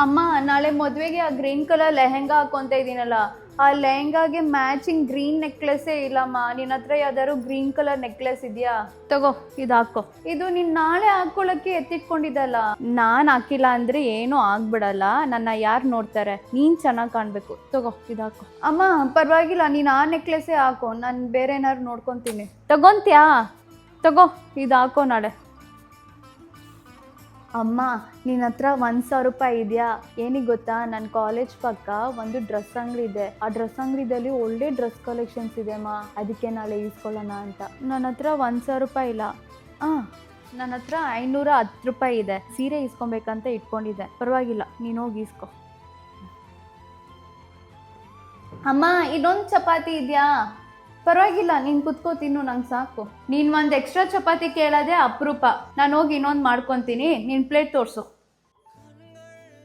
ಅಮ್ಮ ನಾಳೆ ಮದುವೆಗೆ ಆ ಗ್ರೀನ್ ಕಲರ್ ಲೆಹೆಂಗಾ ಹಾಕೊಂತ ಇದ್ದೀನಲ್ಲ, ಆ ಲೆಹೆಂಗಾಗೆ ಮ್ಯಾಚಿಂಗ್ ಗ್ರೀನ್ ನೆಕ್ಲೆಸ್ಸೇ ಇಲ್ಲಮ್ಮ. ನಿನ್ನ ಹತ್ರ ಯಾವ್ದಾದ್ರು ಗ್ರೀನ್ ಕಲರ್ ನೆಕ್ಲೆಸ್ ಇದೆಯಾ? ತಗೋ ಇದು ಹಾಕೋ. ಇದು ನೀನ್ ನಾಳೆ ಹಾಕೊಳ್ಳೋಕ್ಕೆ ಎತ್ತಿಟ್ಕೊಂಡಿದ್ದಲ್ಲ. ನಾನ್ ಹಾಕಿಲ್ಲ ಅಂದ್ರೆ ಏನೂ ಆಗ್ಬಿಡಲ್ಲ, ನನ್ನ ಯಾರು ನೋಡ್ತಾರೆ? ನೀನ್ ಚೆನ್ನಾಗಿ ಕಾಣ್ಬೇಕು. ತಗೋ ಇದು ಹಾಕೋ. ಅಮ್ಮ ಪರವಾಗಿಲ್ಲ, ನೀನ್ ಆ ನೆಕ್ಲೆಸ್ಸೇ ಹಾಕೋ, ನಾನು ಬೇರೆ ಏನಾದ್ರು ನೋಡ್ಕೊತೀನಿ. ತಗೊಂತ್ಯಾ? ತಗೋ ಇದು ಹಾಕೋ ನಾಳೆ. ಅಮ್ಮ ನಿನ್ನ ಹತ್ರ 1,000 ರೂಪಾಯಿ ಇದೆಯಾ? ಏನಿಗೆ ಗೊತ್ತಾ, ನನ್ನ ಕಾಲೇಜ್ ಪಕ್ಕ ಒಂದು ಡ್ರೆಸ್ ಅಂಗಡಿ ಇದೆ. ಆ ಡ್ರೆಸ್ ಅಂಗಡಿದಲ್ಲಿ ಒಳ್ಳೆ ಡ್ರೆಸ್ ಕಲೆಕ್ಷನ್ಸ್ ಇದೆ ಅಮ್ಮ, ಅದಕ್ಕೆ ನಾಳೆ ಈಸ್ಕೊಳ್ಳೋಣ ಅಂತ. ನನ್ನ ಹತ್ರ 1,000 ರೂಪಾಯಿ ಇಲ್ಲ. ನನ್ನ ಹತ್ರ 510 ರೂಪಾಯಿ ಇದೆ. ಸೀರೆ ಇಸ್ಕೊಬೇಕಂತ ಇಟ್ಕೊಂಡಿದ್ದೆ. ಪರವಾಗಿಲ್ಲ, ನೀನು ಹೋಗಿ ಈಸ್ಕೊ. ಅಮ್ಮ ಇನ್ನೊಂದು ಚಪಾತಿ ಇದೆಯಾ? ಪರವಾಗಿಲ್ಲ, ನೀನು ಕುತ್ಕೋ ತಿನ್ನು, ನಂಗೆ ಸಾಕು. ನೀನು ಒಂದು ಎಕ್ಸ್ಟ್ರಾ ಚಪಾತಿ ಕೇಳೋದೇ ಅಪರೂಪ. ನಾನು ಹೋಗಿ ಇನ್ನೊಂದು ಮಾಡ್ಕೊತೀನಿ, ನೀನು ಪ್ಲೇಟ್ ತೋರಿಸು.